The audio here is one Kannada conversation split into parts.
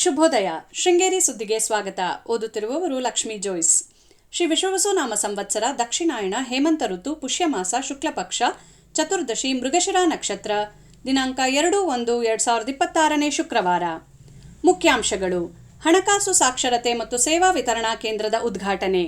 ಶುಭೋದಯ. ಶೃಂಗೇರಿ ಸುದ್ದಿಗೆ ಸ್ವಾಗತ. ಓದುತ್ತಿರುವವರು ಲಕ್ಷ್ಮೀ ಜೋಯ್ಸ್. ಶ್ರೀ ವಿಶ್ವವಸುನಾಮ ಸಂವತ್ಸರ ದಕ್ಷಿಣಾಯಣ ಹೇಮಂತ ಋತು ಪುಷ್ಯಮಾಸ ಶುಕ್ಲಪಕ್ಷ ಚತುರ್ದಶಿ ಮೃಗಶಿರ ನಕ್ಷತ್ರ ದಿನಾಂಕ 2/1/2026 ಶುಕ್ರವಾರ. ಮುಖ್ಯಾಂಶಗಳು: ಹಣಕಾಸು ಸಾಕ್ಷರತೆ ಮತ್ತು ಸೇವಾ ವಿತರಣಾ ಕೇಂದ್ರದ ಉದ್ಘಾಟನೆ.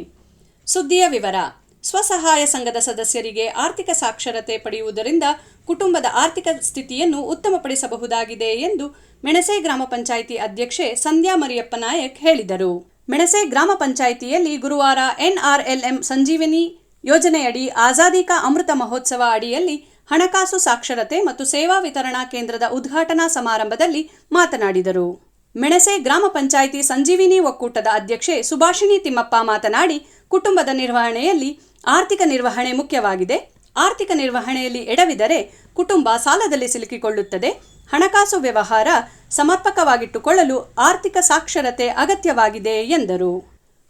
ಸುದ್ದಿಯ ವಿವರ. ಸ್ವಸಹಾಯ ಸಂಘದ ಸದಸ್ಯರಿಗೆ ಆರ್ಥಿಕ ಸಾಕ್ಷರತೆ ಪಡೆಯುವುದರಿಂದ ಕುಟುಂಬದ ಆರ್ಥಿಕ ಸ್ಥಿತಿಯನ್ನು ಉತ್ತಮಪಡಿಸಬಹುದಾಗಿದೆ ಎಂದು ಮೆಣಸೆ ಗ್ರಾಮ ಪಂಚಾಯಿತಿ ಅಧ್ಯಕ್ಷೆ ಸಂಧ್ಯಾ ಮರಿಯಪ್ಪ ನಾಯಕ್ ಹೇಳಿದರು. ಮೆಣಸೆ ಗ್ರಾಮ ಪಂಚಾಯಿತಿಯಲ್ಲಿ ಗುರುವಾರ NRLM ಸಂಜೀವಿನಿ ಯೋಜನೆಯಡಿ ಆಜಾದಿ ಕಾ ಅಮೃತ ಮಹೋತ್ಸವ ಅಡಿಯಲ್ಲಿ ಹಣಕಾಸು ಸಾಕ್ಷರತೆ ಮತ್ತು ಸೇವಾ ವಿತರಣಾ ಕೇಂದ್ರದ ಉದ್ಘಾಟನಾ ಸಮಾರಂಭದಲ್ಲಿ ಮಾತನಾಡಿದರು. ಮೆಣಸೆ ಗ್ರಾಮ ಪಂಚಾಯಿತಿ ಸಂಜೀವಿನಿ ಒಕ್ಕೂಟದ ಅಧ್ಯಕ್ಷೆ ಸುಭಾಷಿಣಿ ತಿಮ್ಮಪ್ಪ ಮಾತನಾಡಿ, ಕುಟುಂಬದ ನಿರ್ವಹಣೆಯಲ್ಲಿ ಆರ್ಥಿಕ ನಿರ್ವಹಣೆ ಮುಖ್ಯವಾಗಿದೆ. ಆರ್ಥಿಕ ನಿರ್ವಹಣೆಯಲ್ಲಿ ಎಡವಿದರೆ ಕುಟುಂಬ ಸಾಲದಲ್ಲಿ ಸಿಲುಕಿಕೊಳ್ಳುತ್ತದೆ. ಹಣಕಾಸು ವ್ಯವಹಾರ ಸಮರ್ಪಕವಾಗಿಟ್ಟುಕೊಳ್ಳಲು ಆರ್ಥಿಕ ಸಾಕ್ಷರತೆ ಅಗತ್ಯವಾಗಿದೆ ಎಂದರು.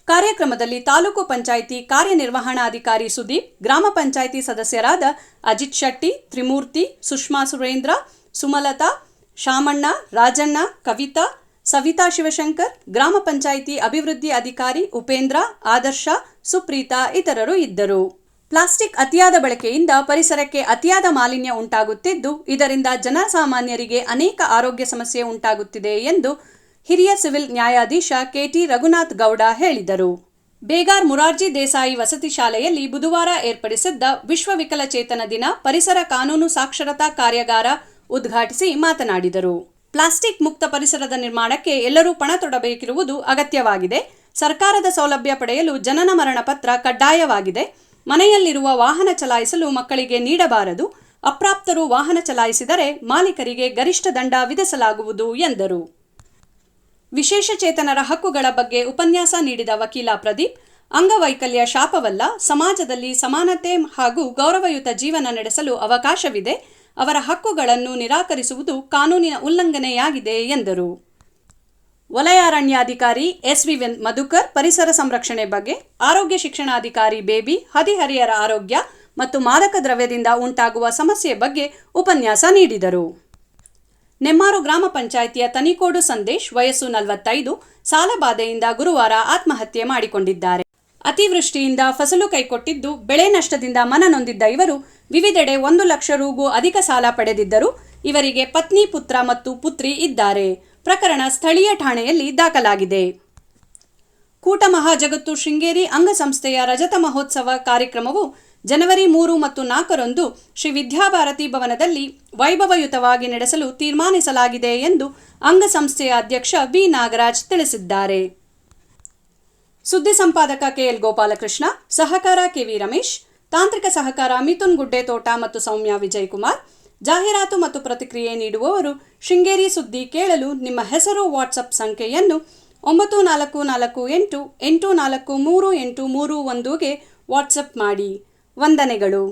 ಕಾರ್ಯಕ್ರಮದಲ್ಲಿ ತಾಲೂಕು ಪಂಚಾಯಿತಿ ಕಾರ್ಯನಿರ್ವಹಣಾಧಿಕಾರಿ ಸುದೀಪ್, ಗ್ರಾಮ ಪಂಚಾಯಿತಿ ಸದಸ್ಯರಾದ ಅಜಿತ್ ಶೆಟ್ಟಿ, ತ್ರಿಮೂರ್ತಿ, ಸುಷ್ಮಾ ಸುರೇಂದ್ರ, ಸುಮಲತಾ, ಶಾಮಣ್ಣ, ರಾಜಣ್ಣ, ಕವಿತಾ, ಸವಿತಾ ಶಿವಶಂಕರ್, ಗ್ರಾಮ ಪಂಚಾಯಿತಿ ಅಭಿವೃದ್ಧಿ ಅಧಿಕಾರಿ ಉಪೇಂದ್ರ, ಆದರ್ಶ, ಸುಪ್ರೀತಾ ಇತರರು ಇದ್ದರು. ಪ್ಲಾಸ್ಟಿಕ್ ಅತಿಯಾದ ಬಳಕೆಯಿಂದ ಪರಿಸರಕ್ಕೆ ಅತಿಯಾದ ಮಾಲಿನ್ಯ ಉಂಟಾಗುತ್ತಿದ್ದು, ಇದರಿಂದ ಜನಸಾಮಾನ್ಯರಿಗೆ ಅನೇಕ ಆರೋಗ್ಯ ಸಮಸ್ಯೆ ಉಂಟಾಗುತ್ತಿದೆ ಎಂದು ಹಿರಿಯ ಸಿವಿಲ್ ನ್ಯಾಯಾಧೀಶ KT ರಘುನಾಥ್ ಗೌಡ ಹೇಳಿದರು. ಬೇಗಾರ್ ಮುರಾರ್ಜಿ ದೇಸಾಯಿ ವಸತಿ ಶಾಲೆಯಲ್ಲಿ ಬುಧವಾರ ಏರ್ಪಡಿಸಿದ್ದ ವಿಶ್ವ ವಿಕಲಚೇತನ ದಿನ ಪರಿಸರ ಕಾನೂನು ಸಾಕ್ಷರತಾ ಕಾರ್ಯಾಗಾರ ಉದ್ಘಾಟಿಸಿ ಮಾತನಾಡಿದರು. ಪ್ಲಾಸ್ಟಿಕ್ ಮುಕ್ತ ಪರಿಸರದ ನಿರ್ಮಾಣಕ್ಕೆ ಎಲ್ಲರೂ ಪಣ ತೊಡಬೇಕಿರುವುದು ಅಗತ್ಯವಾಗಿದೆ. ಸರ್ಕಾರದ ಸೌಲಭ್ಯ ಪಡೆಯಲು ಜನನ ಮರಣ ಪತ್ರ ಕಡ್ಡಾಯವಾಗಿದೆ. ಮನೆಯಲ್ಲಿರುವ ವಾಹನ ಚಲಾಯಿಸಲು ಮಕ್ಕಳಿಗೆ ನೀಡಬಾರದು. ಅಪ್ರಾಪ್ತರು ವಾಹನ ಚಲಾಯಿಸಿದರೆ ಮಾಲೀಕರಿಗೆ ಗರಿಷ್ಠ ದಂಡ ವಿಧಿಸಲಾಗುವುದು ಎಂದರು. ವಿಶೇಷ ಚೇತನರ ಹಕ್ಕುಗಳ ಬಗ್ಗೆ ಉಪನ್ಯಾಸ ನೀಡಿದ ವಕೀಲ ಪ್ರದೀಪ್, ಅಂಗವೈಕಲ್ಯ ಶಾಪವಲ್ಲ, ಸಮಾಜದಲ್ಲಿ ಸಮಾನತೆ ಹಾಗೂ ಗೌರವಯುತ ಜೀವನ ನಡೆಸಲು ಅವಕಾಶವಿದೆ. ಅವರ ಹಕ್ಕುಗಳನ್ನು ನಿರಾಕರಿಸುವುದು ಕಾನೂನಿನ ಉಲ್ಲಂಘನೆಯಾಗಿದೆ ಎಂದರು. ವಲಯ ಅರಣ್ಯಾಧಿಕಾರಿ SV ಮಧುಕರ್ ಪರಿಸರ ಸಂರಕ್ಷಣೆ ಬಗ್ಗೆ, ಆರೋಗ್ಯ ಶಿಕ್ಷಣಾಧಿಕಾರಿ ಬೇಬಿ ಹದಿಹರಿಯರ ಆರೋಗ್ಯ ಮತ್ತು ಮಾದಕ ದ್ರವ್ಯದಿಂದ ಉಂಟಾಗುವ ಸಮಸ್ಯೆ ಬಗ್ಗೆ ಉಪನ್ಯಾಸ ನೀಡಿದರು. ನೆಮ್ಮಾರು ಗ್ರಾಮ ಪಂಚಾಯಿತಿಯ ತನಿಕೋಡು ಸಂದೇಶ್, ವಯಸ್ಸು 45, ಸಾಲಬಾಧೆಯಿಂದ ಗುರುವಾರ ಆತ್ಮಹತ್ಯೆ ಮಾಡಿಕೊಂಡಿದ್ದಾರೆ. ಅತಿವೃಷ್ಟಿಯಿಂದ ಫಸಲು ಕೈಕೊಟ್ಟಿದ್ದು, ಬೆಳೆ ನಷ್ಟದಿಂದ ಮನನೊಂದಿದ್ದ ಇವರು ವಿವಿಧೆಡೆ 1 ಲಕ್ಷ ರೂ ಅಧಿಕ ಸಾಲ ಪಡೆದಿದ್ದರು. ಇವರಿಗೆ ಪತ್ನಿ, ಪುತ್ರ ಮತ್ತು ಪುತ್ರಿ ಇದ್ದಾರೆ. ಪ್ರಕರಣ ಸ್ಥಳೀಯ ಠಾಣೆಯಲ್ಲಿ ದಾಖಲಾಗಿದೆ. ಕೂಟ ಮಹಾಜಗತ್ತು ಶೃಂಗೇರಿ ಅಂಗಸಂಸ್ಥೆಯ ರಜತ ಮಹೋತ್ಸವ ಕಾರ್ಯಕ್ರಮವು ಜನವರಿ 3 ಮತ್ತು 4ರಂದು ಶ್ರೀ ವಿದ್ಯಾಭಾರತಿ ಭವನದಲ್ಲಿ ವೈಭವಯುತವಾಗಿ ನಡೆಸಲು ತೀರ್ಮಾನಿಸಲಾಗಿದೆ ಎಂದು ಅಂಗಸಂಸ್ಥೆಯ ಅಧ್ಯಕ್ಷ B ನಾಗರಾಜ್ ತಿಳಿಸಿದ್ದಾರೆ. ಸುದ್ದಿ ಸಂಪಾದಕ KL ಗೋಪಾಲಕೃಷ್ಣ, ಸಹಕಾರ KV ರಮೇಶ್, ತಾಂತ್ರಿಕ ಸಹಕಾರ ಮಿಥುನ್ ಗುಡ್ಡೆ ತೋಟ ಮತ್ತು ಸೌಮ್ಯ ವಿಜಯಕುಮಾರ್. ಜಾಹೀರಾತು ಮತ್ತು ಪ್ರತಿಕ್ರಿಯೆ ನೀಡುವವರು ಶೃಂಗೇರಿ ಸುದ್ದಿ. ಕೇಳಲು ನಿಮ್ಮ ಹೆಸರು, ವಾಟ್ಸಪ್ ಸಂಖ್ಯೆಯನ್ನು 9448843831ಗೆ ವಾಟ್ಸಪ್ ಮಾಡಿ. ವಂದನೆಗಳು.